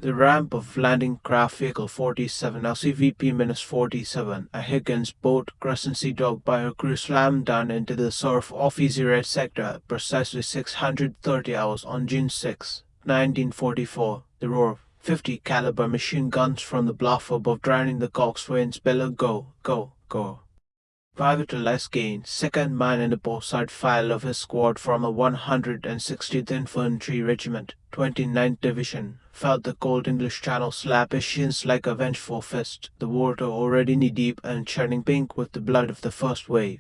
The ramp of landing craft vehicle 47 LCVP-47, a Higgins boat Crescency docked by her crew slammed down into the surf off Easy Red sector at precisely 630 hours on June 6, 1944. The roar of 50 caliber machine guns from the bluff above drowning the coxswain's bellow go, go, go. Private Elias Gain, second man in the port-side file of his squad from the 160th Infantry Regiment, 29th Division, felt the cold English Channel slap his shins like a vengeful fist, the water already knee-deep and churning pink with the blood of the first wave.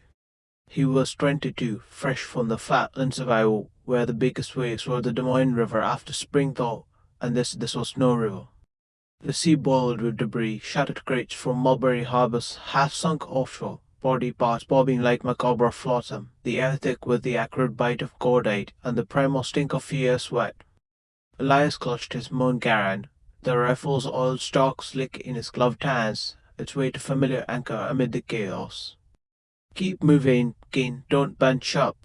He was 22, fresh from the flatlands of Iowa, where the biggest waves were the Des Moines River after spring thaw, and this was no river. The sea boiled with debris, shattered crates from Mulberry Harbor's half-sunk offshore, body parts bobbing like macabre flotsam, the air thick with the acrid bite of cordite and the primal stink of fierce sweat. Elias clutched his Mount Garand, the rifle's oil stock slick in his gloved hands, its weight a familiar anchor amid the chaos. "Keep moving, Gain, don't bunch up."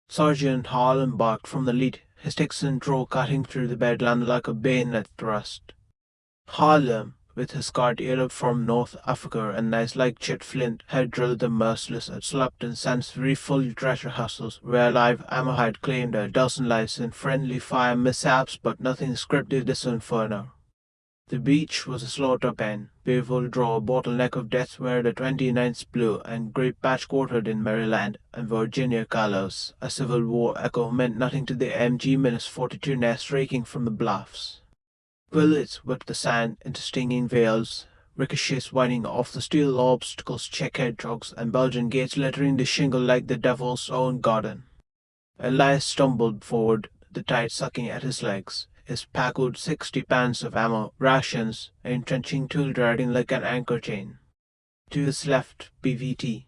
Sergeant Harlan barked from the lead, his Texan drawl cutting through the bedlam like a bayonet thrust. Harlem, with his guard Arab from North Africa and knives like Chet Flint, had drilled them merciless at Slupton Sands full treasure hustles, where live ammo had claimed a dozen lives in friendly fire mishaps, but nothing scripted this inferno. The beach was a slaughter pen, Beeville draw a bottleneck of death where the 29th blew, and great patch quartered in Maryland and Virginia colors. A Civil War echo meant nothing to the MG-42 nest raking from the bluffs. Bullets whipped the sand into stinging veils, ricochets whining off the steel obstacles, check hedgerows, and Belgian gates littering the shingle like the devil's own garden. Elias stumbled forward, the tide sucking at his legs, his pack owed 60 pounds of ammo, rations, and entrenching tool dragging like an anchor chain. To his left, BVT.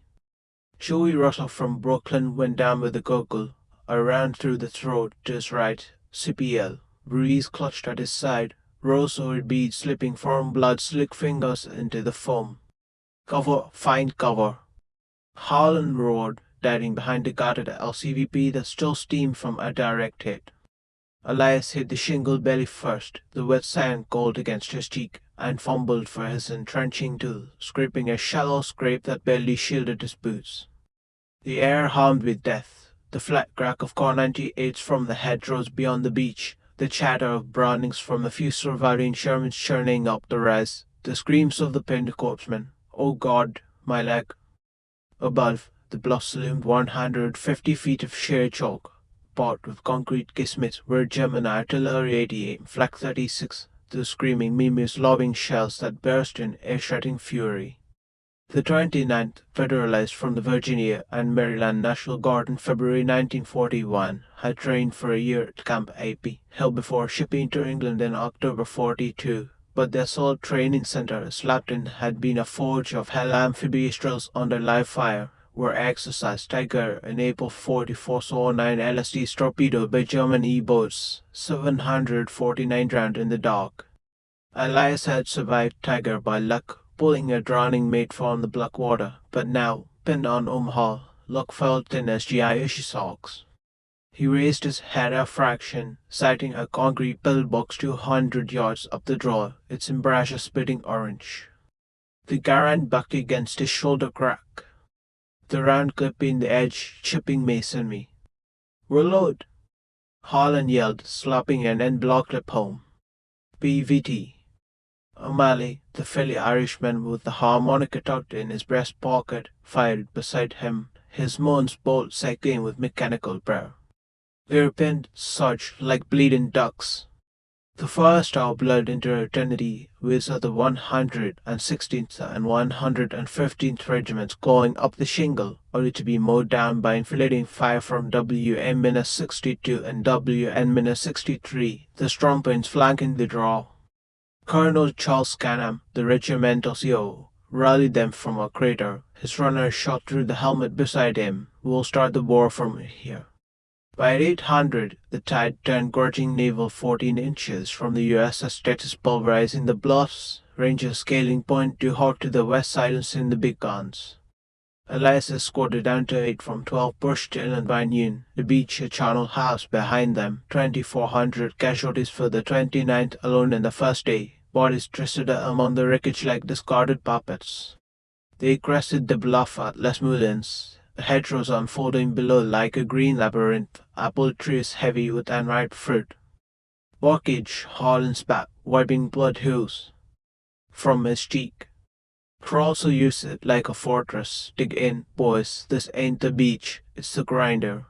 Joey Russell from Brooklyn went down with a gurgle, a round through the throat. To his right, CPL. Ruiz clutched at his side, rose-colored beads slipping from blood-slick fingers into the foam. "Cover, find cover." Harlan roared, diving behind the guarded LCVP that still steamed from a direct hit. Elias hit the shingle belly first, the wet sand cold against his cheek, and fumbled for his entrenching tool, scraping a shallow scrape that barely shielded his boots. The air hummed with death, the flat crack of Car 98s from the hedgerows beyond the beach, the chatter of Brownings from a few surviving Shermans churning up the rise, the screams of the pinned corpsmen. "Oh God, my leg." Above, the bluffs loomed 150 feet of sheer chalk, part with concrete casemates where German artillery 88, Flak 36, the screaming Mimus lobbing shells that burst in ear-shutting fury. The 29th, federalized from the Virginia and Maryland National Guard in February 1941, had trained for a year at Camp AP, held before shipping to England in October 42. But the assault training center, Slapton, had been a forge of hell amphibious drills under live fire, where exercise Tiger in April 44 saw 9 LSDs torpedoed by German E-boats, 749 drowned in the dark. Elias had survived Tiger by luck, pulling a drowning mate from the black water, but now, pinned on Omaha, luck fell thin as GI socks. He raised his head a fraction, sighting a concrete pillbox 200 yards up the draw, its embrasure spitting orange. The Garand bucked against his shoulder crack, the round clip in the edge chipping masonry. "Reload!" Harlan yelled, slapping an end block clip home. BVT. O'Malley, the Philly Irishman with the harmonica tucked in his breast pocket, fired beside him, his moans bolt sacking with mechanical prayer. They were pinned, surged like bleeding ducks. The first our blood into eternity was of the 116th and 115th regiments clawing up the shingle, only to be mowed down by enfilading fire from WM-62 and WN-63, the Strompoints flanking the draw. Colonel Charles Canham, the regimental CO, rallied them from a crater. His runner shot through the helmet beside him. "We'll start the war from here." By 800, the tide turned gorging naval 14 inches from the USS Texas pulverizing the bluffs, Rangers scaling Point du Hoc to the west silencing the big guns. Elias escorted down to 8 from 12 pushed inland by noon. The beach, a charnel house behind them. 2,400 casualties for the 29th alone in the first day. Bodies twisted among the wreckage like discarded puppets. They crested the bluff at Les Moulins. The hedgerows unfolding below like a green labyrinth. Apple trees heavy with unripe fruit. Bocage, Holland's back, wiping blood hues from his cheek. Crawls will use it like a fortress. Dig in, boys. This ain't the beach. It's the grinder.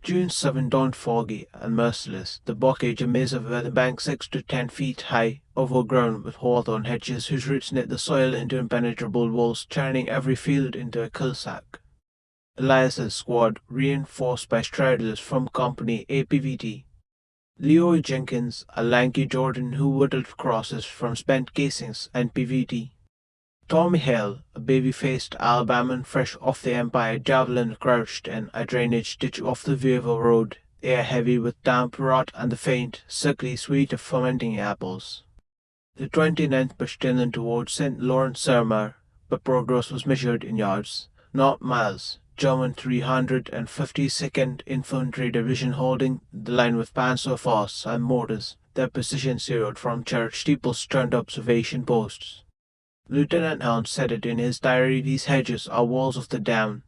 June 7 dawned foggy and merciless. The Bocage, a maze of the bank 6 to 10 feet high, overgrown with hawthorn hedges whose roots knit the soil into impenetrable walls, turning every field into a cul-de-sac. Elias's squad, reinforced by striders from Company APVT. Leo Jenkins, a lanky Jordan who whittled crosses from spent casings and PVT. Tommy Hale, a baby-faced Alabaman fresh off the Empire Javelin, crouched in a drainage ditch off the Viva Road, air heavy with damp rot and the faint, sickly sweet of fermenting apples. The 29th pushed inland towards St. Lawrence-sur-Mer, but progress was measured in yards, not miles. German 352nd Infantry Division holding the line with Panzerfaust and mortars, their position zeroed from church steeples turned observation posts. Lieutenant Helm said it in his diary, these hedges are walls of the damned.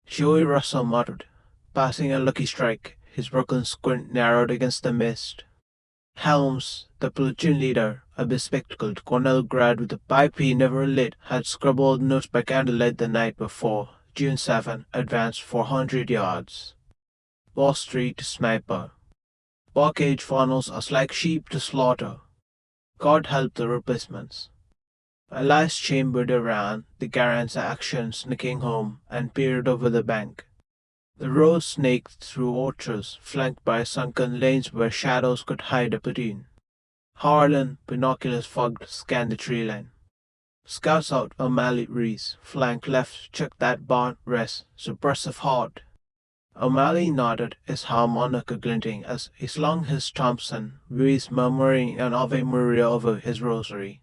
Joey Russell muttered, passing a lucky strike, his broken squint narrowed against the mist. Helms, the platoon leader, a bespectacled Cornell grad with a pipe he never lit, had scribbled notes by candlelight the night before. June 7, advanced 400 yards. Wall Street to Sniper. Bocage funnels us like sheep to slaughter. God help the replacements. Elias chambered around the Garan's action, sneaking home, and peered over the bank. The road snaked through orchards, flanked by sunken lanes where shadows could hide a platoon. Harlan, binoculars fogged, scanned the tree line. Scouts out O'Malley Reese, flank left, check that barn, rest, suppressive hard. O'Malley nodded, his harmonica glinting as he slung his Thompson, Reese murmuring an Ave Maria over his rosary.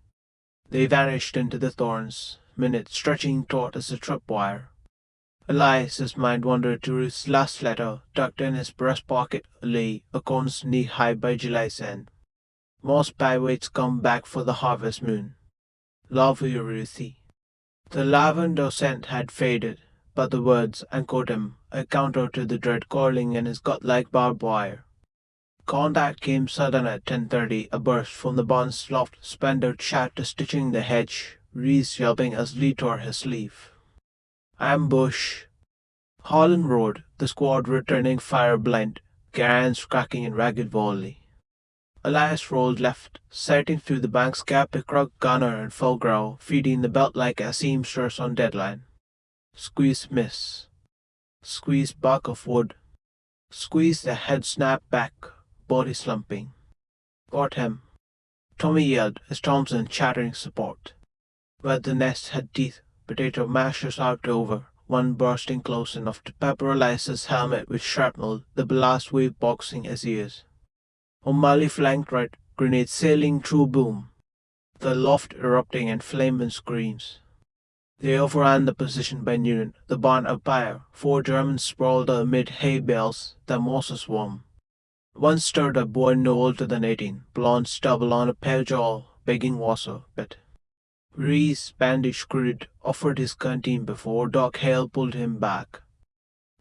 They vanished into the thorns, minutes stretching taut as a tripwire. Elias's mind wandered to Ruth's last letter, tucked in his breast pocket lay, acorns knee-high by July's end. Most pirates come back for the harvest moon. Love you, Ruthie. The lavender scent had faded, but the words anchored him, a counter to the dread calling in his gut like barbed wire. Contact came sudden at 10:30, a burst from the barn's loft, splendid shatter stitching the hedge, Reese yelping as Lee tore his sleeve. Ambush! Holland roared, the squad returning fire blind, Garan's cracking in ragged volley. Elias rolled left, sighting through the bank's gap a crook gunner in full growl, feeding the belt like a seamstress on deadline. Squeeze miss. Squeeze bark of wood. Squeeze the head snap back, body slumping. Got him. Tommy yelled, his Thompson chattering support. Where the nest had teeth, potato mashers out over, one bursting close enough to pepper Elias's helmet with shrapnel, the blast wave boxing his ears. O'Malley flanked right, grenade sailing through boom. The loft erupting in flame and screams. They overran the position by noon, the barn afire. 4 Germans sprawled amid hay bales, the mosses warm. One stirred a boy no older than 18, blond stubble on a pale jaw, begging water, but Reese, bandaged crude, offered his canteen before Doc Hale pulled him back.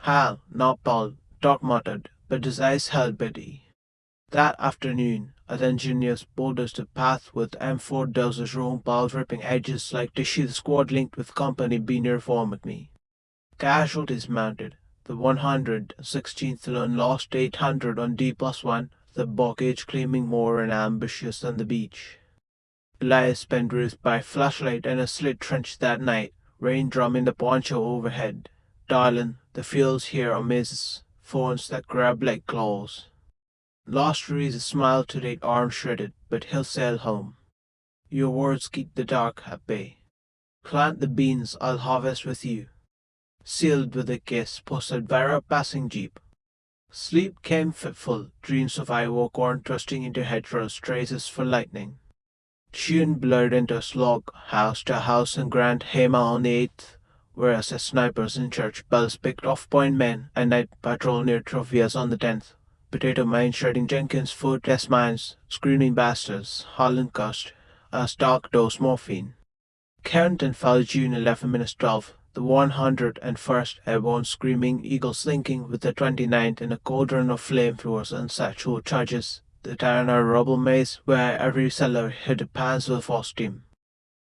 Hal, not Paul, Doc muttered, but his eyes held Betty. That afternoon, as engineers bulldozed the path with M4 dozers roam piles ripping edges like tissue, the squad linked with Company B near form at me. Casualties mounted. The 116th Lone lost 800 on D+1, the Bocage claiming more and ambitious than the beach. Elias spent Ruth by flashlight in a slit trench that night, rain drumming the poncho overhead. Darling, the fields here are mazes, thorns that grab like claws. Lost Reese smiled today, arm shredded, but he'll sail home. Your words keep the dark at bay. Plant the beans, I'll harvest with you. Sealed with a kiss, posted Vera passing jeep. Sleep came fitful, dreams of Iowa corn thrusting into hedgerows, traces for lightning. Tune blurred into a slog, house to house in Grand Hema on the 8th, whereas as snipers in church bells picked off point men and night patrol near Trovias on the 10th. Potato mine shredding Jenkins' food test mines, screaming bastards, Holland cussed, as dark dose morphine. Carrington fell June 11 minutes 12, the 101st Airborne screaming eagle slinking with the 29th in a cauldron of flamethrowers and satchel charges, the Tirana rubble maze where every cellar hid a Panzer team.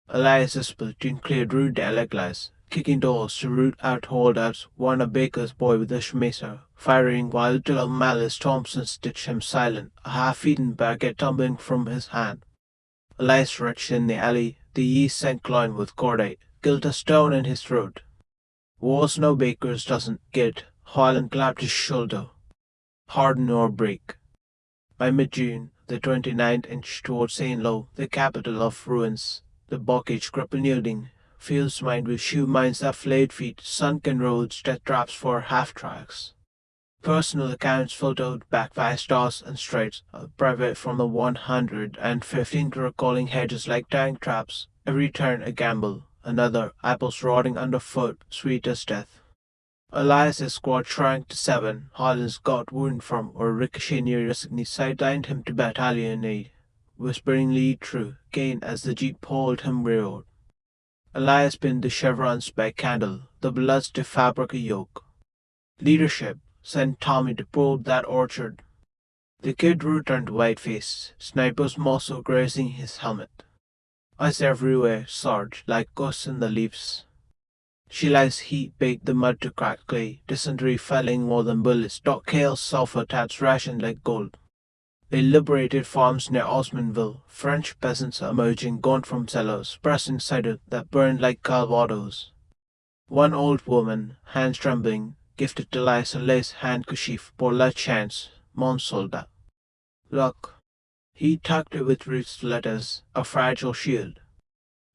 Elias's platoon cleared Rue de l'Église, kicking doors to root out holdouts, one a baker's boy with a schmacer, firing while little Malice Thompson stitched him silent, a half-eaten baguette tumbling from his hand. Elias retched in the alley, the yeast sank cloying with cordite, killed a stone in his throat. War's no baker's doesn't get, Holland clapped his shoulder. Harden or break. By mid-June, the 29th inched towards St. Lo, the capital of ruins. The Bocage crippled yielding, fields mined with shoe mines that flayed feet, sunken roads, death traps for half-tracks. Personal accounts photoed back 5 stars and straight, private from the 115th recalling hedges like tank traps, every turn a gamble, another, apples rotting underfoot, sweet as death. Elias's squad shrank to 7, Holland's got wound from or ricochet near Resigne sidelined him to battalion aid, whispering lead through, Kane as the jeep hauled him rearward. Elias pinned the chevrons by candle, the bloods to fabric a yoke. Leadership, sent Tommy to probe that orchard. The kid returned white-faced, snipers also grazing his helmet. Eyes everywhere, Sarge, like ghosts in the leaves. Sheila's heat baked the mud to cracked clay, dysentery felling more than bullets, Doc Hale's sulfur tats rationed like gold. They liberated farms near Osmondville, French peasants emerging gaunt from cellars, pressing cider that burned like calvados. One old woman, hands trembling, gifted Elias a lace handkerchief pour la chance, mon soldat. Look. He tucked it with Ruth's letters, a fragile shield.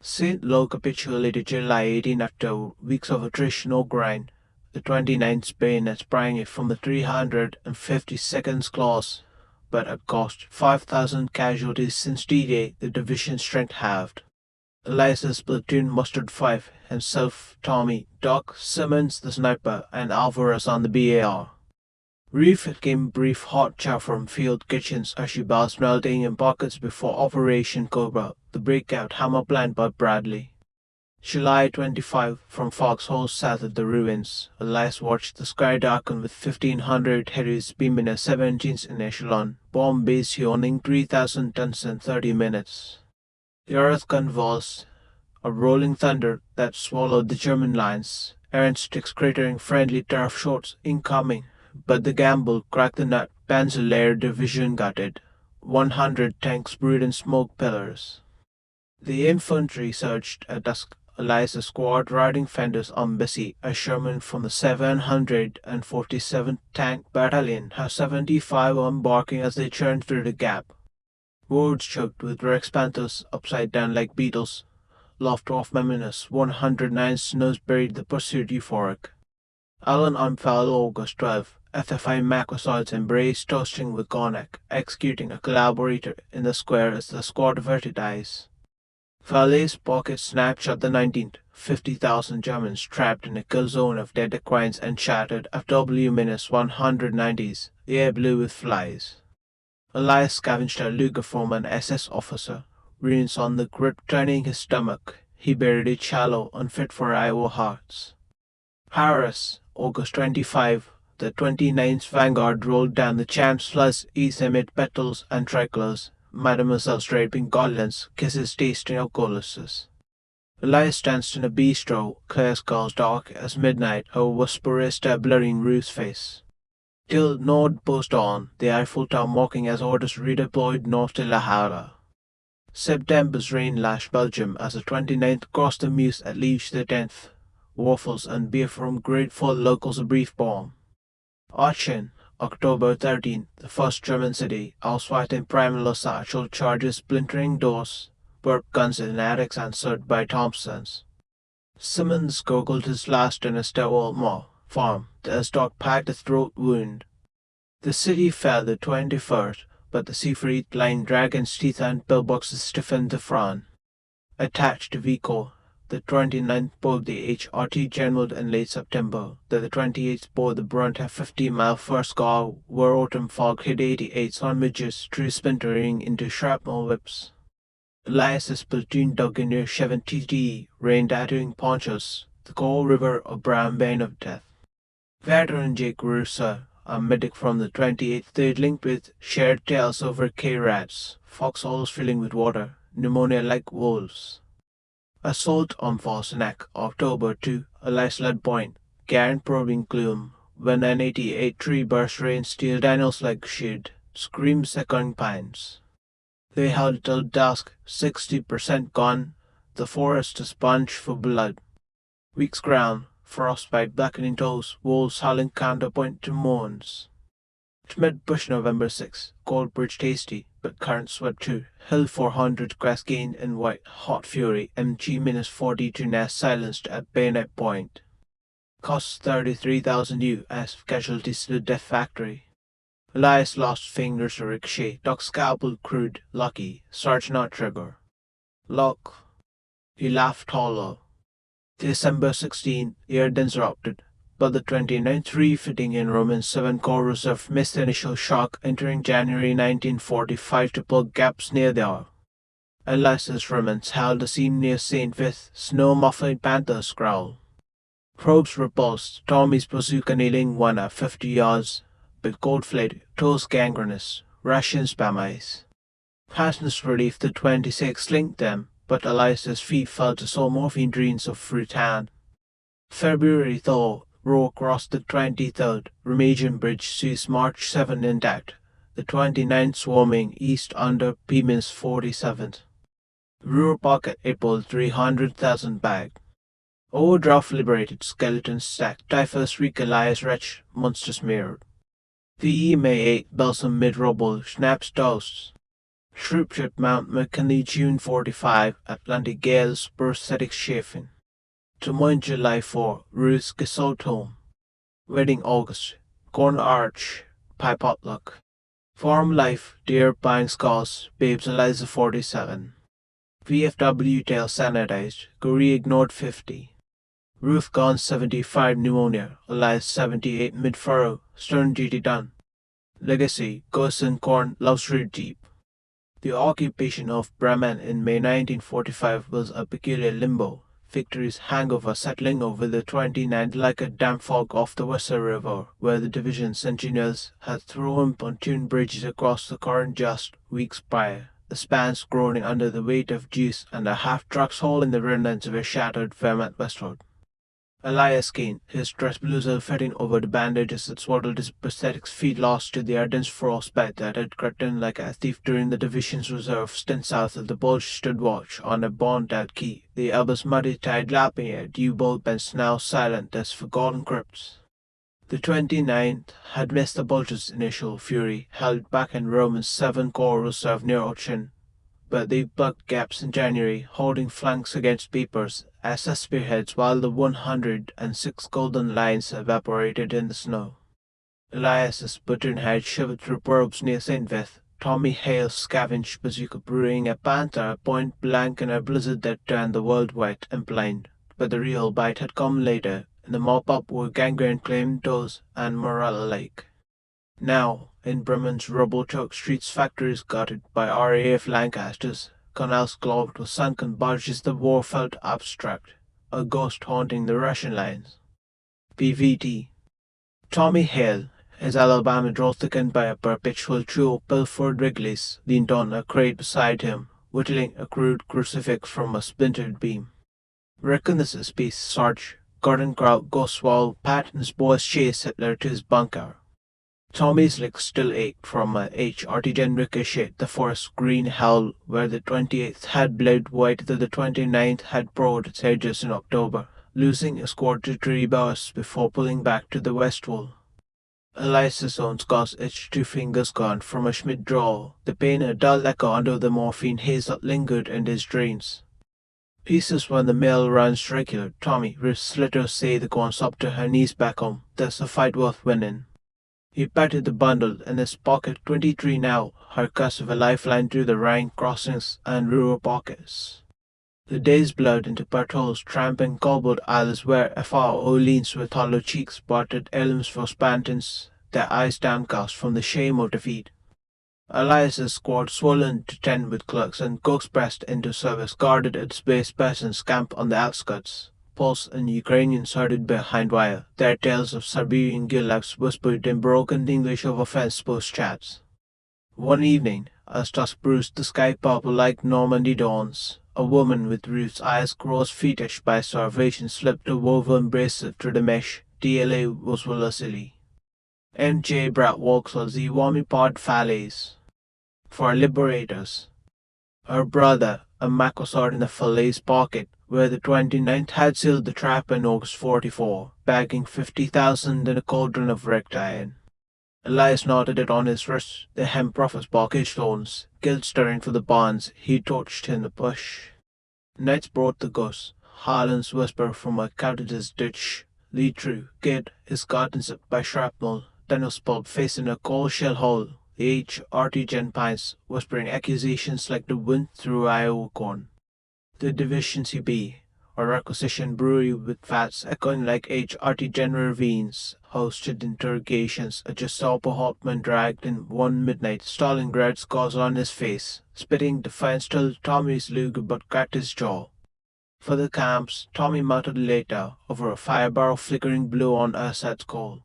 St. Lo capitulated July 18 after weeks of attritional grind, the 29th bayonet sprang it from the 352nd's claws, but at cost 5,000 casualties since D-Day, the division's strength halved. Elias's platoon mustered 5, himself, Tommy, Doc, Simmons the sniper, and Alvarez on the BAR. Reef came brief hot chow from field kitchens, Archibald's melting in pockets before Operation Cobra, the breakout hammer planned by Bradley. July 25, from foxholes south of the ruins, Elias watched the sky darken with 1,500 heavies beaming a 17th in echelon, bomb base yawning 3,000 tons in 30 minutes. The earth convulsed, a rolling thunder that swallowed the German lines, errant sticks cratering friendly turf shots incoming. But the gamble cracked the nut, Panzer division gutted. 100 tanks brewed in smoke pillars. The infantry surged at dusk, Elias's squad riding fenders on Bessie, a Sherman from the 747th Tank Battalion, how 75 were embarking as they churned through the gap. Roads choked with Rex Panthers upside down like beetles. Loft off Meminus, 109 snows buried the pursuit euphoric. Allen unfell August 12. FFI Macrosoids embraced toasting with Gornak, executing a collaborator in the square as the squad averted eyes. Falaise pocket snapshot the 19th, 50,000 Germans trapped in a kill zone of dead equines and shattered FW-190s, air blue with flies. Elias scavenged a Luger from an SS officer, ruins on the grip turning his stomach, he buried it shallow, unfit for Iowa hearts. Paris, August 25, the 29th Vanguard rolled down the Champs Plus east amid petals and tricolors, mademoiselles draping garlands, kisses tasting alcoholuses. Elias danced in a bistro, clear skulls dark as midnight, a whisperista blurring Ruth's face. Till Nord post on, the Eiffel Tower mocking as orders redeployed north to La Havre. September's rain lashed Belgium as the 29th crossed the Meuse at Liège the 10th. Waffles and beer from grateful locals a brief bomb. Aachen, October 13th, the first German city, Ausweit in primal satchel charges splintering doors, burp guns in attics answered by Thompsons. Simmons gurgled his last in a sterile farm, as Doc packed a throat wound. The city fell the 21st, but the Siegfried Line dragon's teeth and pillboxes stiffened the front. Attached to Vico, The 29th bore the HRT General in late September. The 28th bore the Brunt at 50-mile first guard, where autumn fog hid 88 on midges, tree splintering into shrapnel whips. Elias's platoon dug in near 70D, rained attering ponchos, the cold river of brown bane of death. Veteran Jake Russa, a medic from the 28th Third linked with, shared tales over K-rats, foxholes filling with water, pneumonia like wolves. Assault on False Neck, October 2, Elias Lead Point, Garen probing gloom, when an 88 tree burst rain steel Daniels like shield, screams echoing pines. They held till dusk, 60% gone, the forest a sponge for blood. Weeks ground, frostbite blackening toes, wolves howling counterpoint to mourns. Mid-bush November 6, Goldbridge tasty, but current swept through. Hill 400 grass gained in white, hot fury, MG-42 nest silenced at bayonet point. Costs 33,000 U.S. casualties to the death factory. Elias lost fingers to ricochet, Doc scalpel crude, lucky, Sarge not trigger. Lock. He laughed hollow. December 16, air disrupted, but the 29th refitting in Roman 7 Corps Reserve missed the initial shock entering January 1945 to plug gaps near there. Elias's remnants held a seam near St. Vith, snow-muffled panthers growl. Probes repulsed, Tommy's bazooka nailing one at 50 yards, but cold-flayed, toes gangrenous, Russian spam ice. Passengers relief the 26 linked them, but Elias's feet fell to soul morphine dreams of fruitan. February thaw, row across the 23rd, Remagen Bridge sees March 7 intact, the 29th swarming east under P-47th. Ruhr pocket April 300,000 bag. Overdraft liberated, skeletons stacked, typhus weak Elias wretch, monsters mirrored. VE May 8, Belsom mid-rubble, snaps toasts. Troopship Mount McKinley June 45, Atlantic Gales, prosthetic chafing. Tomoin July 4, Ruth Gesult home. Wedding August, Corn Arch, Pie Potluck. Farm Life, Deer Pine Skulls, Babes Eliza 47. VFW tail sanitized, Korea ignored 50. Ruth gone 75 pneumonia, Elias 78 mid-furrow, stern duty done. Legacy, Gosen Corn, Luxury Jeep. The occupation of Bremen in May 1945 was a peculiar limbo, victory's hangover settling over the 29th like a damp fog off the Weser River, where the division's engineers had thrown pontoon bridges across the current just weeks prior, the spans groaning under the weight of juice, and a half-truck's hole in the remnants of a shattered Vermont westward. Elias Kane, his dress blouses fitting over the bandages that swaddled his prosthetics feet lost to the ardent frostbite that had crept in like a thief during the division's reserve stint south of the Bulge stood watch on a burned-out quay, the Elba's muddy tide lapping at U-boat bends now silent as forgotten crypts. The 29th had missed the Bulge's initial fury, held back in Roman's 7 Corps Reserve near Ochin, but they plugged gaps in January, holding flanks against Peepers as spearheads while the 106 Golden Lines evaporated in the snow. Elias's platoon had shivered through probes near St. Vith, Tommy Hale's scavenged bazooka brewing a panther at point blank in a blizzard that turned the world white and blind, but the real bite had come later, in the mop-up were gangrene claimed toes and morale alike. Now, in Bremen's rubble-choked streets, factories gutted by RAF Lancasters, canals clogged with sunken barges, the war felt abstract, a ghost haunting the Russian lines. PVT. Tommy Hale, his Alabama drawl thickened by a perpetual trio of pilfered Wrigley's, leaned on a crate beside him, whittling a crude crucifix from a splintered beam. Reckon this is peace, Sarge. Garden crowd ghost while Pat and his boys chase Hitler to his bunker. Tommy's legs still ached from a HRT gen ricochet, the forest green hell where the 28th had bled white that the 29th had poured its edges in October, losing a squad to tree boughs before pulling back to the west wall. Elias's own scars itched 2 fingers gone from a Schmidt draw, the pain a dull echo under the morphine haze that lingered in his dreams. Pieces when the mail runs regular, Tommy, wrist slitters say the corn's up to her knees back home, there's a fight worth winning. He patted the bundle in his pocket, 23 now, her cusp of a lifeline through the Rhine crossings and rural pockets. The days blurred into patrols tramping cobbled alleys where FR Orleans with hollow cheeks bartered elms for spantons, their eyes downcast from the shame of defeat. Elias's squad, swollen to 10 with clerks and cooks pressed into service, guarded its base peasants' camp on the outskirts. Poles and Ukrainians herded behind wire, their tales of Siberian gulags whispered in broken English over fence-post chats. One evening, as dusk bruised the sky purple like Normandy dawns, a woman with Ruth's eyes gross fetish by starvation slipped a woven bracelet through the mesh. DLA was Willisily. MJ brought walks on the Wami pod falaise. For liberators. Her brother, a macosword in the falaise pocket, where the 29th had sealed the trap in August 44, bagging 50,000 in a cauldron of rectine. Elias knotted it on his wrist, the hemp of his Bocage thorns, guilt stirring for the bonds he torched in the bush. Nights brought the ghosts, Harlan's whisper from a cottage's ditch. Lead true, kid, his garden zipped by shrapnel, Dennis pulp facing a coal shell hole, the H.R.T. pines, whispering accusations like the wind through Iowa corn. The Division CB, or requisition brewery with fats echoing like H.R.T. ravines, hosted interrogations. A Gestapo Hauptmann dragged in one midnight, Stalingrad scars on his face, spitting defiance till Tommy's luger but cracked his jaw. For the camps, Tommy muttered later, over a fire barrel flickering blue on Assad's coal.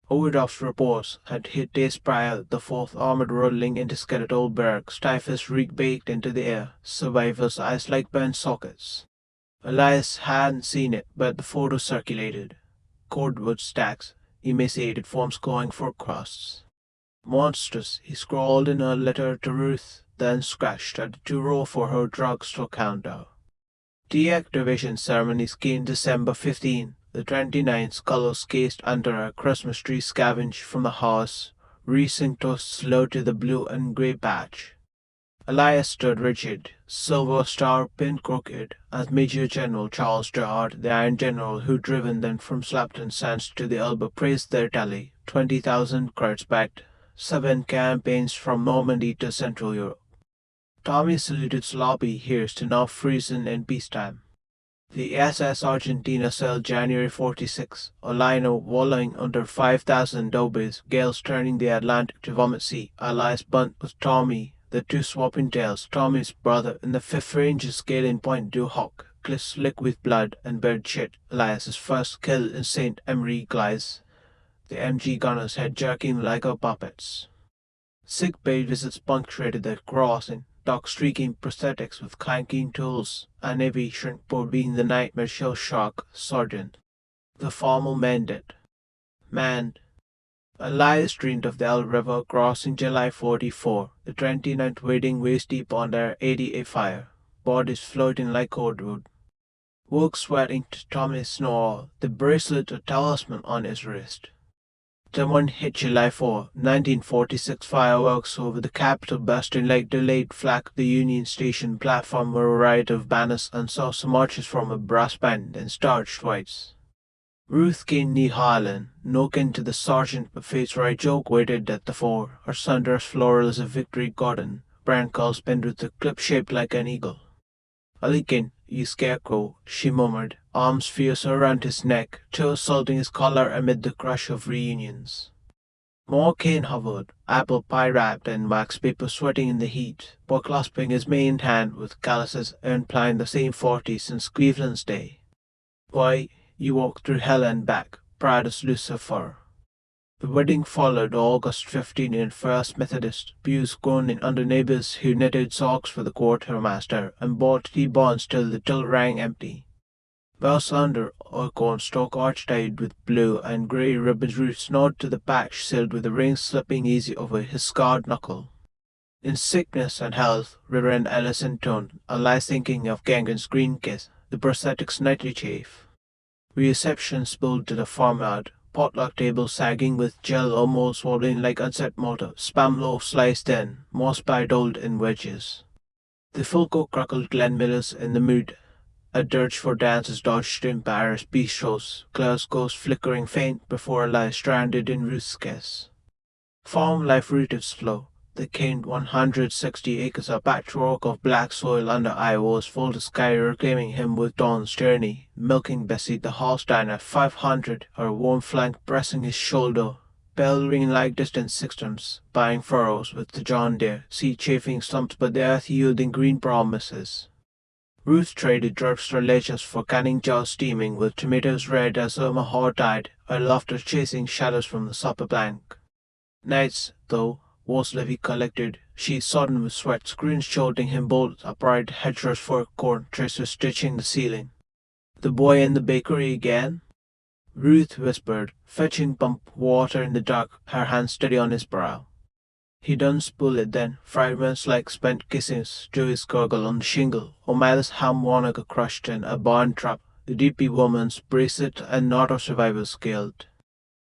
Overdub's reports had hit days prior, the 4th Armored rolling into skeletal barracks, typhus reek baked into the air, survivors' eyes like burnt sockets. Elias hadn't seen it, but the photo circulated. Cordwood stacks, emaciated forms going for crusts. Monstrous, he scrawled in a letter to Ruth, then scratched at the 2-row for her drugstore counter. Deactivation ceremonies came December 15. The 29th colors cased under a Christmas tree scavenged from the house, reaching toasts low to the blue and grey patch. Elias stood rigid, silver star pinned crooked, as Major General Charles Gerard, the Iron General who driven them from Slapton Sands to the Elbe, praised their tally, 20,000 carts backed, 7 campaigns from Normandy to Central Europe. Tommy saluted sloppy here's to now freezing in peacetime. The SS Argentina sailed January 46, a liner wallowing under 5,000 dobies, gales turning the Atlantic to vomit sea. Elias bunt with Tommy, the two swapping tails, Tommy's brother in the 5th Rangers scaling Point du Hoc, cliff slick with blood and bird shit. Elias's first kill in St. Emery Glies. The MG gunners head jerking like a puppets. Sick bay visits punctuated the crossing. Doc streaking prosthetics with clanking tools, a navy shrink board being the nightmare shell shock sergeant. The formal mended. Manned. Elias dreamed of the Elbe River crossing July 44, the 29th wading waist deep on their 88 fire, bodies floating like cordwood. Woke sweating to Tommy's snore, the bracelet a talisman on his wrist. Someone hit July 4, 1946 fireworks over the Capitol bursting like delayed flak the Union Station platform were a riot of banners and saucer marches from a brass band and starched whites. Ruth came knee Harlan, no kin to the sergeant but face right joke waited at the fore, her sundra's florals of victory garden, brand calls pinned with a clip shaped like an eagle. Alikin, you scarecrow, she murmured, arms fierce around his neck, toe assaulting his collar amid the crush of reunions. More cane hovered, apple pie wrapped in wax paper sweating in the heat, while clasping his main hand with calluses and plying the same 40 since Cleveland's day. Why, you walked through hell and back, proud as Lucifer. The wedding followed August 15 in First Methodist, pews groaning under neighbors who knitted socks for the quartermaster and bought tea-bonds till the till rang empty. Bells under a cornstalk arch-tied with blue and grey ribbons Ruth's nod to the patch sealed with the ring slipping easy over his scarred knuckle. In sickness and health, Reverend Ellis intoned, Elias thinking of Gangan's green kiss, the prosthetic's nightly chafe. Reception spilled to the farmyard, potluck table sagging with gel almost swollen like unset mortar, spam loaf sliced thin, moss pie doled in wedges. The full cook crackled Glen Miller's in the mood. A dirge for dances dodged in Paris bistros, Claire's ghost flickering faint before Elias stranded in Ruth's kiss. Farm life rooted slow, They gained 160 acres, a patchwork of black soil under Iowa's full sky, reclaiming him with Dawn's journey, milking Bessie the Holstein at 500, her warm flank pressing his shoulder, bell ring like distant sextons, buying furrows with the John Deere, seed chafing stumps but the earth yielding green promises. Ruth traded drugstore ledgers for canning jars steaming with tomatoes red as Omaha died, her laughter chasing shadows from the supper plank. Nights, though, was Livy collected, she sodden with sweat, screens jolting him bolt upright, hedgerows for corn, tracers stitching the ceiling. The boy in the bakery again? Ruth whispered, fetching pump water in the dark, her hand steady on his brow. He done spool it then, fragments like spent kisses, Joey's gurgle on the shingle, O'Malley's ham Wanaka crushed in a barn trap, the DP woman's bracelet and knot of survivors killed.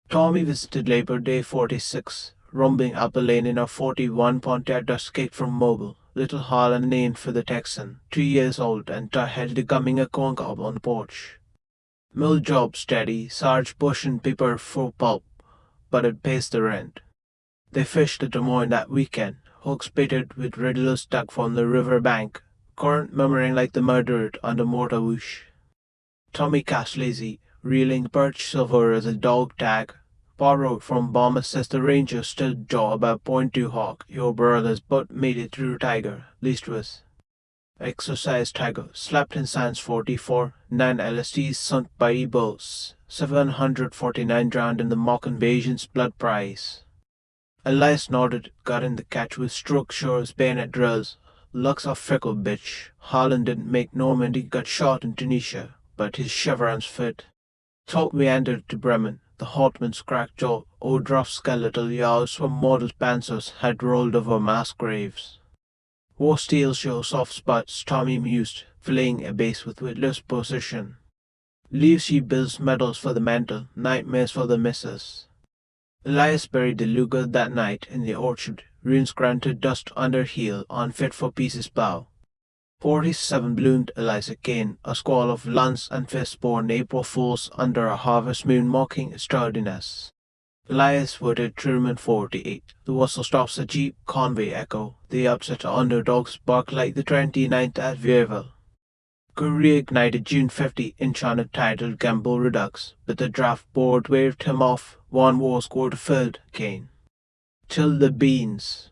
Tommy visited Labor Day 46, rumbling up a lane in a 41 Pontiac dust cake from Mobile, little Harlan named for the Texan, 2 years old and held gumming a corn cob on the porch. Mill job steady, Sarge bush and paper for pulp, but it pays the rent. They fished at Des Moines that weekend, hooks baited with riddlers dug from the river bank, current murmuring like the murdered under mortar whoosh. Tommy cast lazy, reeling birch silver as a dog tag. Borrowed from bomber says the ranger still jaw about .2 hawk, your brother's butt made it through tiger, leastways. Exercise tiger, slapped in science 44, 9 LSTs sunk by Ebos, 749 drowned in the mock invasion's blood prize. Elias nodded, got in the catch with stroke shore's bayonet drills. Lux a fickle bitch. Harlan didn't make Normandy, got shot in Tunisia, but his chevrons fit. Talk meandered to Bremen. The Hotman's cracked jaw, Odroff's skeletal yaws from model panzers had rolled over mass graves. War steel shows soft spots, Tommy mused, filleting a base with witless position. Leaves she builds medals for the mantle, nightmares for the missus. Elias buried the Luger that night in the orchard, ruins granted dust under heel, unfit for pieces plow. 47 bloomed Eliza Kane, a squall of lunts and fists born April fools under a harvest moon mocking sturdiness. Elias voted Truman 48. The whistle stops a Jeep Conway echo. The upset underdogs bark like the 29th at Vierville. Curry ignited June 50 enchanted titled Gamble Redux, but the draft board waved him off. One war scored filled Kane. Till the beans.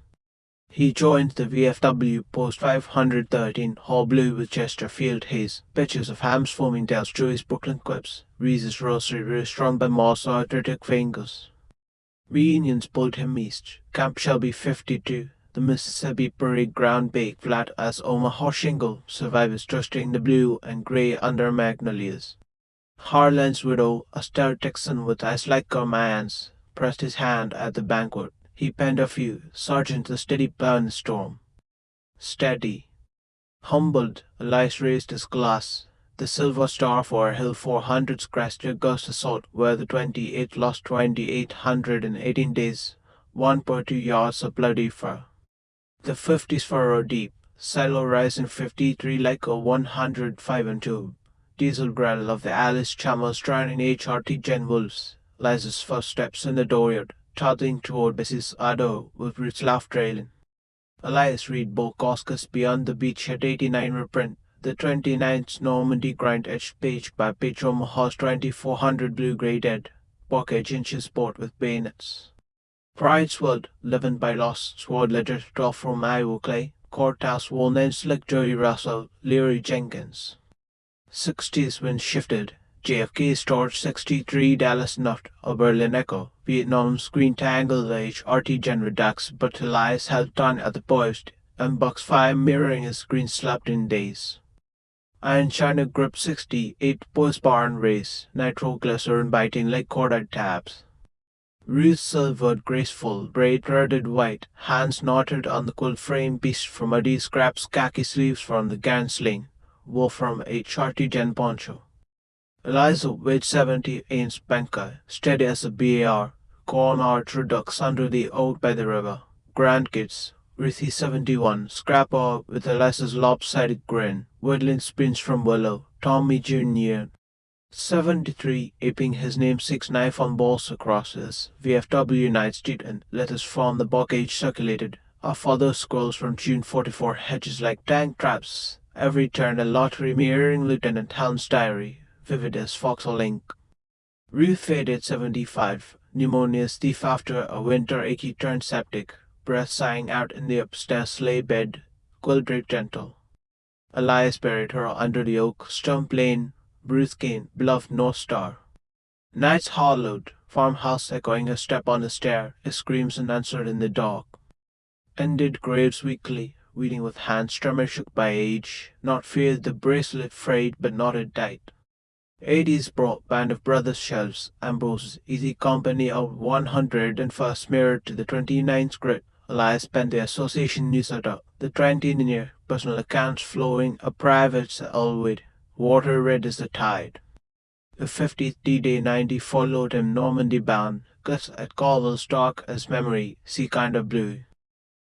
He joined the VFW post 513 Hall Blue with Chesterfield haze, pictures of hams foaming tails, Joey's Brooklyn quips, Reese's Rosary restrung by moss arthritic fingers. Reunions pulled him east, Camp Shelby 52, the Mississippi Parade ground baked flat as Omaha shingle, survivors trusting the blue and gray under magnolias. Harlan's widow, a stout Texan with eyes like Carmine's, pressed his hand at the banquet. He penned a few, Sergeant the steady plow in the storm. Steady. Humbled, Elias raised his glass. The silver star for a hill 400 crashed a gust assault where the 28 lost 2,818 days, 1 per 2 yards of bloody fur. The 50s furrow deep, silo rising 53 like a 105 and 2. Diesel growl of the Alice Chalmers drowning HRT Gen Wolves. Eliza's first steps in the dooryard, toddling toward Bessie's ado with its laugh trailing. Elias read Bocage beyond the beachhead 89 reprint, the 29th Normandy grind-etched page by Page Omaha's 2400 blue-gray dead, Bocage inches sport with bayonets. Pride swelled, leavened by lost sword letters 12 from Iowa clay, courthouse walnuts like Joey Russell, Leary Jenkins. 60s wind shifted. JFK's torch 63 Dallas Nuft, a Berlin Echo, Vietnam's Green Tangle Age RT Gen Redux, but Elias held on at the post, and Buck's 5 mirroring his green slapped in days. Iron China grip 68 post barn race, nitro glycerin biting like cordite tabs. Ruth silvered graceful, braid threaded white, hands knotted on the quilt frame piece from muddy scraps, khaki sleeves from the gansling, wool from a shorty gen poncho. Eliza weighed 70 inch banker, steady as a BAR, corn arch redux under the oak by the river. Grandkids, Ruthie 71, Scrapper with Eliza's lopsided grin, woodland spins from Willow, Tommy Jr. 73, aping his namesake's knife on balls across his VFW nightstick and letters from the Bocage circulated, Our father scrolls from June 44 hedges like tank traps. Every turn a lottery mirroring Lieutenant Helm's diary, vivid as foxhole ink. Ruth faded 75, pneumonia's thief after a winter achy turned septic, breath sighing out in the upstairs sleigh bed, quill draped gentle. Elias buried her under the oak, stump lane, Ruth Kane, beloved North Star. Nights hollowed, farmhouse echoing her step on the stair, his screams unanswered in the dark. Ended graves weakly, weeding with hands tremor shook by age, not feared the bracelet frayed but knotted tight. 80's brought band of brothers shelves, Ambrose, easy company of 101st mirrored to the 29th grid. Elias penned the association newsletter, the 20th personal accounts flowing, a private Elwood, water red as the tide. The 50th D-Day 90 followed him Normandy bound, guts at Caldwell's dark as memory, sea kind of blue.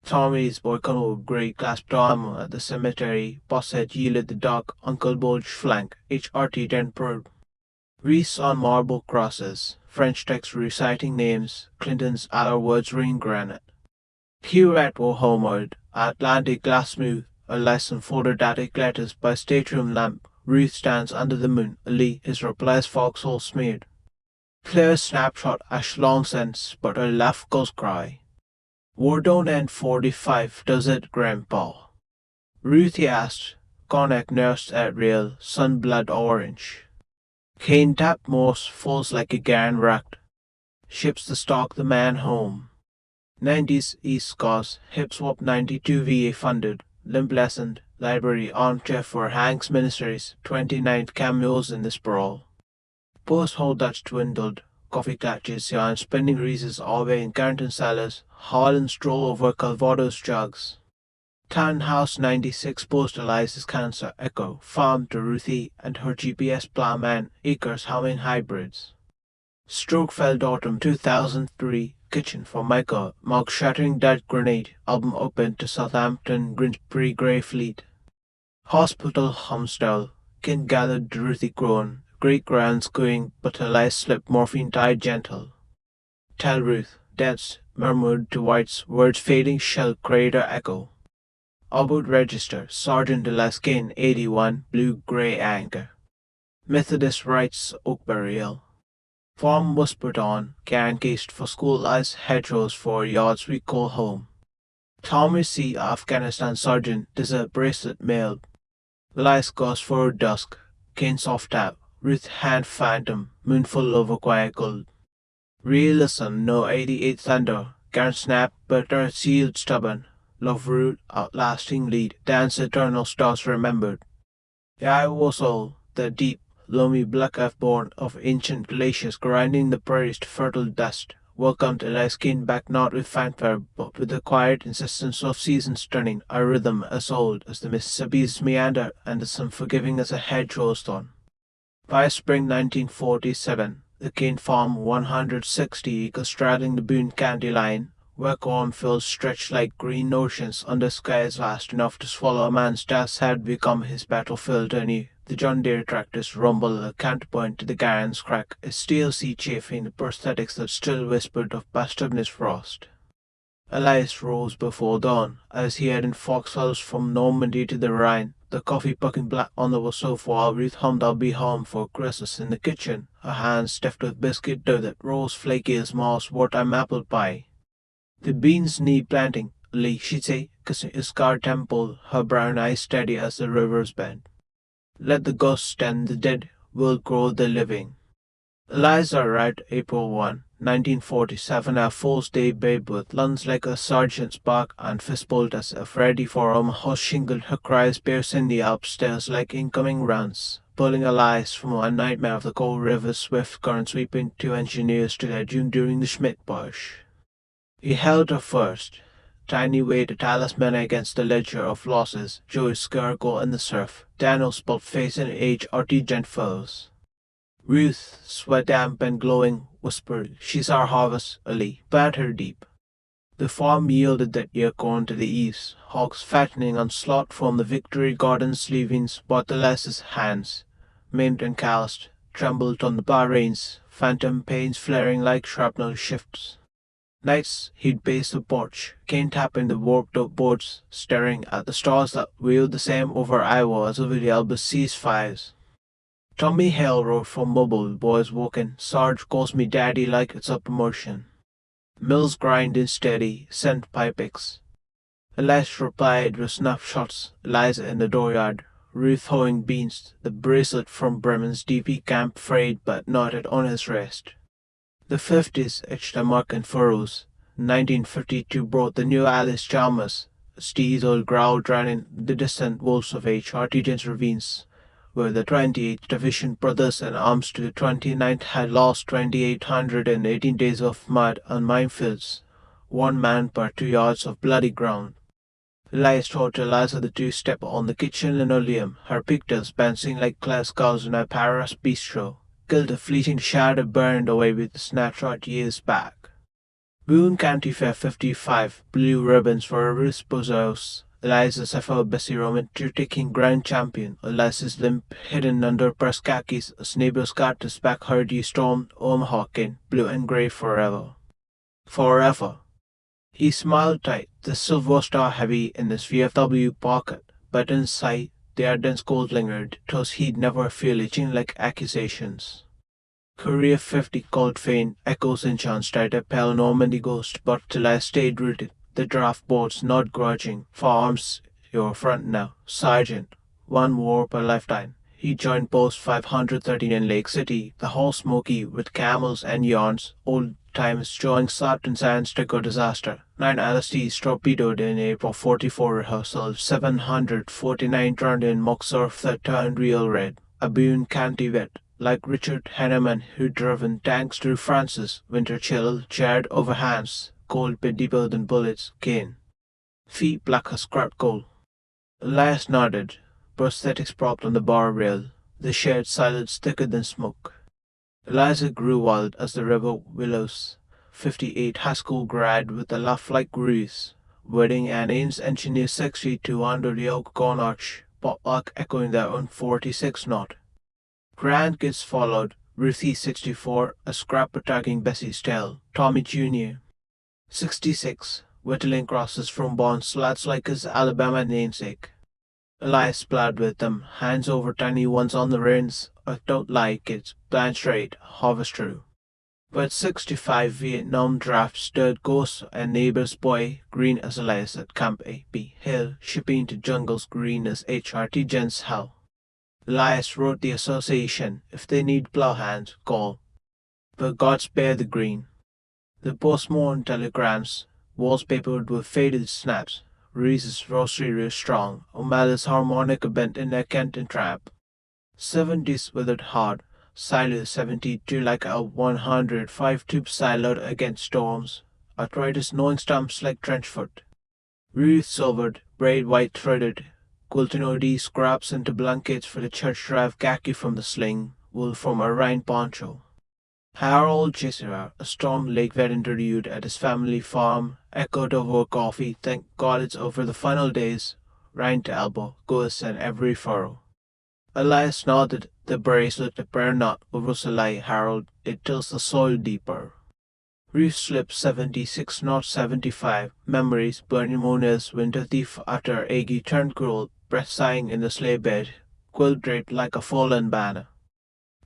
Tommy's boy Colonel Gray clasped arm at the cemetery, boss had yielded the dark Uncle Bulge flank, HRT 10 probe. Wreaths on marble crosses, French text reciting names, Clinton's other words ring granite. Hewitt were homeward, Atlantic glass smooth, a lesson folded attic letters by stateroom lamp. Ruth stands under the moon, Ali, his replies foxhole smeared. Clear snapshot ash long since, but her laugh goes cry. War don't end 45, does it, Grandpa? Ruthie asked, cognac nursed at rail, sun blood orange. Cane tapped moss falls like a garn racked. Ships the stock the man home. 90s East scars, hip swap 92 VA funded, limp lessened, library armchair for Hank's ministries, 29th cameos in the sprawl. Post-hole Dutch dwindled, coffee clutches, yarn spinning reasons always in Carrington cellars, Holland stroll over Calvados jugs. Townhouse 96 postalizes cancer echo, farm to Ruthie and her GPS plowman, acres humming hybrids. Stroke-felled autumn 2003, kitchen for Micah, mouth-shattering dead grenade, album open to Southampton, Grimsby Grey Fleet. Hospital Homestall, kin gathered Ruthie groan, great grands going, but her lies slipped morphine tied gentle. Tell Ruth, dense, murmured to White's words fading shell crater echo. About register, Sergeant Delaskin 81, blue-grey anchor. Methodist rites oak burial. Form whispered on, can cased for school ice, hedgerows for yards we call home. Tommy C. Afghanistan Sergeant, desert bracelet mailed. Lies goes for dusk, cane soft tap, Ruth hand phantom, moonful over quiet gold. Realism, no 88 thunder, can snap, but are sealed stubborn. Love root, outlasting lead, dance eternal stars remembered. Yeah, I was all, the deep, loamy black I've born of ancient glaciers grinding the prairies to fertile dust. Welcomed Eli's kin back not with fanfare, but with the quiet insistence of seasons turning, a rhythm as old as the Mississippi's meander and as unforgiving as a hedgerow thorn. By spring 1947, the Kane farm 160 acres straddling the Boone County line, where cornfields stretched like green oceans under skies vast enough to swallow a man's task had become his battlefield anew. The John Deere tractors rumble a counterpoint to the Garand's crack, a steel sea chafing the prosthetics that still whispered of bastardness frost. Elias rose before dawn, as he had in foxholes from Normandy to the Rhine, the coffee pucking black on the sofa while Ruth hummed I'll be home for Christmas in the kitchen, her hands stuffed with biscuit dough that rose flaky as Ma's wartime apple pie. The beans need planting, Lee, she'd say, kissing his scarred temple, her brown eyes steady as the river's bend. Let the ghosts stand the dead, we'll grow the living. Eliza arrived April 1, 1947, a Fool's Day babe with lungs like a sergeant's bark and fistbolt as if ready for house shingled, her cries piercing the upstairs like incoming runs, pulling Elias from a nightmare of the cold river's swift current sweeping two engineers to their doom during the Schmidt push. He held her first, tiny weight a talisman against the ledger of losses, Joy's gurgle in the surf, Daniel's spot face and age artisan foes. Ruth, sweat damp and glowing, whispered, she's our harvest, Ali, plant her deep. The farm yielded that year corn to the eaves, hogs fattening on slot from the Victory Gardens leavings, but the lass's hands, maimed and calloused, trembled on the bar reins, phantom pains flaring like shrapnel shifts. Nights he'd pace the porch, cane tapping the warped up boards, staring at the stars that wheeled the same over Iowa as over the Elba ceasefires. Tommy Hale wrote from Mobile, boys walking, Sarge calls me daddy like it's a promotion. Mills grind in steady, sent pipes. Elias replied with snapshots, Eliza in the dooryard, Ruth hoeing beans, the bracelet from Bremen's DP camp frayed but knotted on his wrist. The 50s etched a mark in furrows. 1952 brought the new Alice Chalmers, a steely growl drowning the distant wolves of Artesian's ravines, where the 28th Division brothers in arms to the 29th had lost 2,818 days of mud on minefields, 1 man per 2 yards of bloody ground. Elias taught Eliza the two-step on the kitchen linoleum, her pigtails bouncing like glass skulls in a Paris bistro, killed a fleeting shadow burned away with a snapshot years back. Boone County Fair 55, blue ribbons for Ruth Bozos, Eliza's FL Bessie Roman taking grand champion, Eliza's limp hidden under press khakis, as neighbors got his back heard he stormed Omaha in blue and grey forever. Forever. He smiled tight, the silver star heavy in his VFW pocket, but inside the ardent cold lingered, toes he'd never feel itching like accusations. Korea 50 called faint, echoes in chance tried a pale Normandy ghost, but till I stayed rooted, the draft boards not grudging, for arms your front now, Sergeant, 1 war per lifetime. He joined Post 513 in Lake City, the whole smoky with camels and yarns, old times showing Sergeant Sands to go disaster. 9 LSTs torpedoed in April 44 rehearsal, 749 drowned in mock surf that turned real red. A Boone County vet, like Richard Henneman who'd driven tanks through France's winter chill, charred over hands, cold bit deeper than bullets, cane. Feet black as scrap coal. Elias nodded, prosthetics propped on the bar rail, the shared silence thicker than smoke. Eliza grew wild as the river willows. 58 high school grad with a laugh like Grease, wedding an Ames engineer 6 feet 2 under the oak corn arch, potluck echoing their own 46 knot. Grandkids followed, Ruthie 64, a scrap attacking Bessie's tail, Tommy Jr. 66, whittling crosses from bonds, lads like his Alabama namesake. Elias plowed with them, hands over tiny ones on the reins. Don't lie, kids, plan straight, harvest true. But 65 Vietnam draft stirred ghosts and neighbor's boy, green as Elias at Camp A.P. Hill, shipping to jungles green as HRT Gents hell. Elias wrote the association, if they need plow hands, call. But God spare the green. The postmortem telegrams, walls papered with faded snaps, Reese's rosary real strong, O'Malley's harmonica bent in a Kenton trap. 70s withered hard, Silas 72 like a 105 tube siloed against storms, arthritis knowing stumps like trenchfoot. Ruth silvered, braid white threaded, quilting OD scraps into blankets for the church drive khaki from the sling, wool from a Rhine poncho. Harold Jesser, a Storm Lake vet interviewed at his family farm, echoed over coffee, thank God it's over the final days, Rhine to elbow, goes in every furrow. Elias nodded, the bracelet, the prayer knot over Salai, Harold, it tilts the soil deeper. Reef slip 76 not 75, memories, burning Mona's winter thief utter Aggie turned cruel, breath sighing in the sleigh bed, quilt draped like a fallen banner.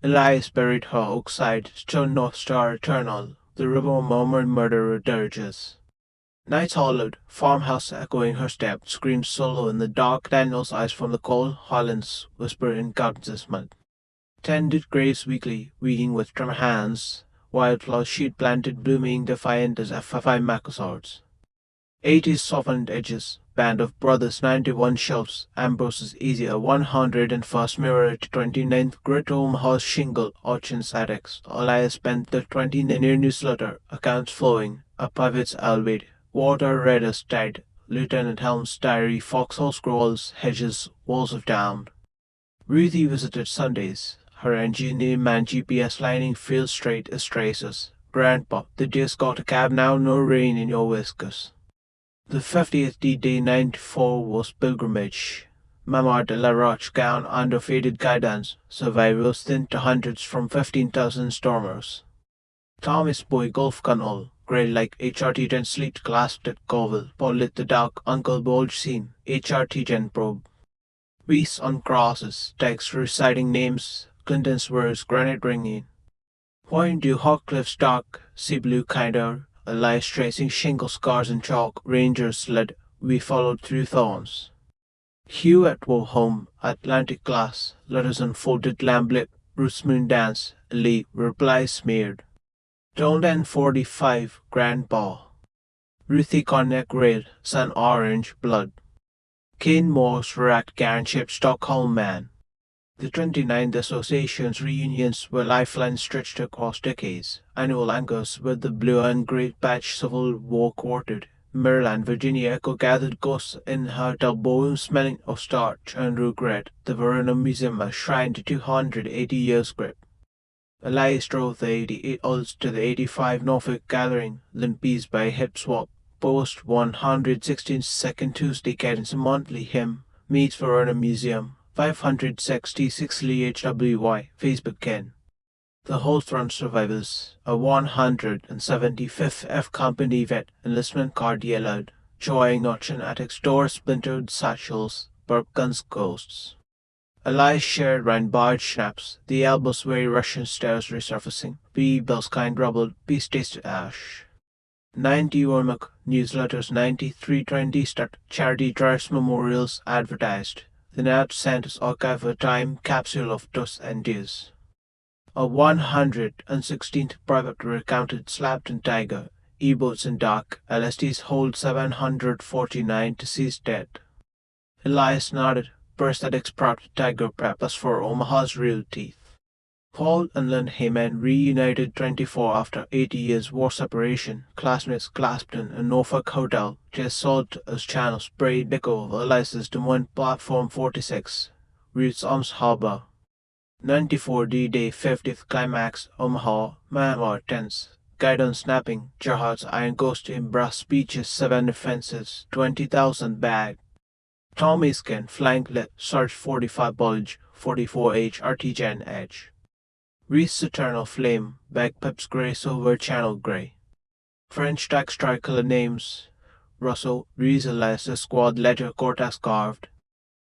Elias buried her oak-side, stone North Star eternal, the river murmured murderer dirges. Nights hollowed, farmhouse echoing her step, screamed solo in the dark, Daniel's eyes from the cold Hollands whisper in Gardens mud. Tended graves weekly, weeding with trim hands, wildflower sheet planted blooming defiant as FFI macosaurs. 80s softened edges, band of brothers 91 shelves, Ambrose's easier 101st mirror to 29th grit Omaha's shingle, Orchin's attics. Elias spent the 20 near newsletter, accounts flowing, a pivots albeit, water red as tide, Lieutenant Helm's diary, foxhole scrolls, hedges, walls of down. Ruthie visited Sundays, her engineer man GPS lining field straight as traces. Grandpa, they just got a cab now, no rain in your whiskers. The 50th D-Day 94 was pilgrimage. Mama de la Roche gown under faded guidance, survivors thin to hundreds from 15,000 stormers. Thomas boy golf canal, grey like HRT10 sleet clasped at Covil, lit the dark Uncle Bulge scene, HRT10 probe. Reese on crosses, text reciting names, Clinton's words, granite ringing. Point to Hawkcliff's dark, sea blue kinder, Elias tracing shingle scars in chalk, Rangers led, we followed through thorns. Hugh at home, Atlantic glass, letters unfolded lamb lip, Ruth's moon dance, Lee, reply smeared. Don't end 45, grandpa. Ruthie cognac red, sun orange, blood. Kane Moore's racked guarantship Stockholm man. The 29th Association's reunions were lifelines stretched across decades, annual anchors with the blue and grey patch Civil War quartered. Maryland, Virginia echo-gathered ghosts in her elbow smelling of starch and regret. The Verona Museum a shrine to 280 years' grip. Elias drove the 88 Olds to the 85 Norfolk gathering, Limpies by hip swap. Post 116 second Tuesday cadence monthly hymn, meets Verona Museum, 566 Lee HWY, Facebook Ken. The Homefront survivors, a 175th F Company vet, enlistment card yellowed, joying auction attics door splintered satchels, burp guns ghosts. Elias shared ran barge snaps, the elbows very Russian stairs resurfacing, B bells kind rubbled, peace tasted ash. 90 Wormuk newsletters 9320 start charity drives memorials advertised. The Nat Santos archive a time capsule of dust and tears. A 116th private recounted slapped in tiger, E-boats in dark, LSTs hold 749 deceased dead. Elias nodded, prosthetics propped tiger preppers for Omaha's real teeth. Paul and Lynn Heyman reunited 24 after 80 years war separation, classmates clasped in a Norfolk hotel, just salt as channel sprayed echo of Elias's Des Moines Platform 46, Ruth's Arms Harbor. 94 D-Day 50th Climax, Omaha, Myanmar tense, guidance snapping, Gerhardt's Iron Ghost in brass speeches 7 defenses, 20,000 bag. Tommy Skin, flank lit, Sarge 45 Bulge, 44H Artisan Edge. Reese Eternal Flame, bagpipes grey silver channel grey. French tax tricolor names, Russell, Reese Elias squad letter Cortas carved.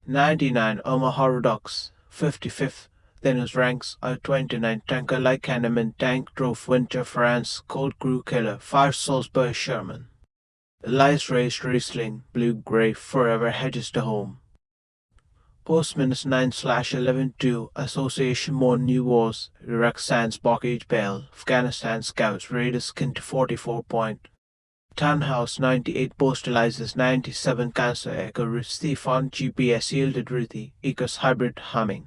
99 Omaha Redux, 55th, then his ranks are 29 tanker like Hanneman tank drove Winter France, cold crew killer, 5 Salisbury Sherman. Elias raised Riesling, blue-gray, forever hedges to home. Postman's 9/11-2 Association More New Wars, Iraq Sands Bocage Pale, Afghanistan Scouts Raiders Skin to 44 point. Townhouse 98 Postalizes 97 Cancer Echo Ruth Stefan GPS Yielded Ruthie, Ecos Hybrid Humming.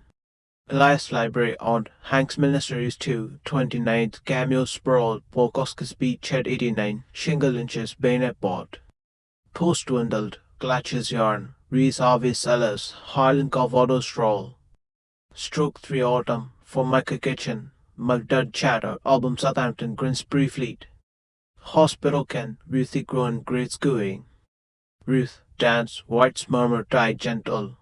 Elias Library on Hanks Ministries 2, 29th Cameo Sprawl, Polkowski's Beach at 89, Shingle Inches Bayonet Bot. Post Dwindled, Glatches Yarn, Reese Harvey Sellers, Harlan Calvados Stroll. Stroke 3 Autumn, for Micah Kitchen, McDud Chatter, Album Southampton, Grinsbury Fleet. Hospital Ken, Ruthie Grown, Great Scooing. Ruth, Dance, White's Murmur Tide Gentle.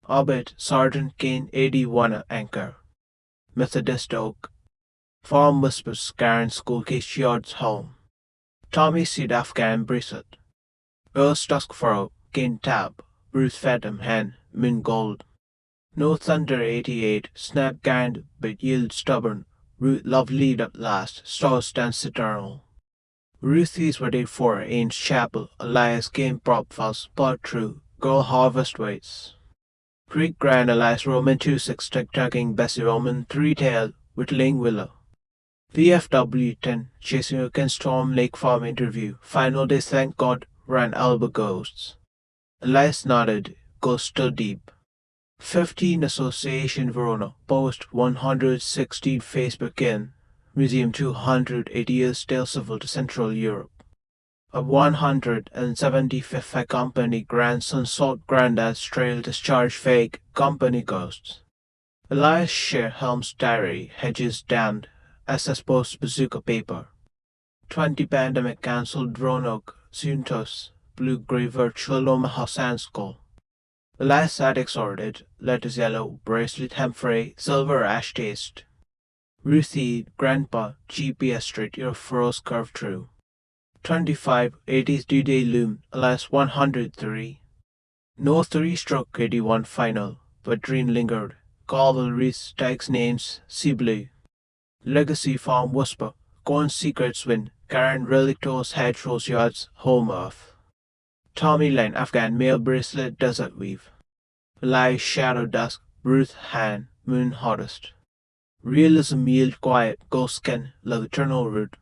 Orbit, Sergeant Kane 81 Anchor. Methodist Oak. Farm Whispers, Karen School Case Yards Home. Tommy Seed Afghan Bracelet. Earl's Tusk Furrow, Kane Tab, Ruth Fathom Hen, Min Gold. No Thunder 88, Snap Gand, but Yield Stubborn, Ruth Love Lead at Last, Stars Stands Eternal. Ruthie's Ready for Ains Chapel, Elias Game Prop Fuss, Part True, Girl Harvest Waits. Creek Grand Elias Roman 26 Tugging Bessie Roman 3-tailed, Whittling Willow. VFW10, Chasing Against Storm Lake Farm Interview, Final Day Thank God, Ran Alba Ghosts. Elias nodded, Ghost Still Deep. 15 Association Verona, Post 116 Facebook in, Museum 280 Years Tale Civil to Central Europe. A 175th Company Grandson Salt Grandad's Trail Discharge Fake Company Ghosts. Elias Share Helm's Diary, Hedges Damned, SS Post Bazooka Paper. 20 Pandemic Cancelled Roanoke, Suntos, Blue-Gray Virtual Omaha Sandskull. Elias Attic Sorted, Letters Yellow, Bracelet Hemfrey, Silver Ash Taste. Ruthie, Grandpa, GPS Straight Your Furrows Curve True. 25 80s D-Day Loom, alas 103. No three-stroke 81 final, but dream lingered. Cavalry's tags names, Sea Blue. Legacy Farm Whisper, Corn Secrets Win, Karen Relictos Hedgerows Yards, Home Earth. Tommy Lane Afghan Male Bracelet Desert Weave. Light Shadow Dusk, Ruth Han, Moon Hottest. Realism Yield Quiet, Ghost Skin, Love Eternal Root.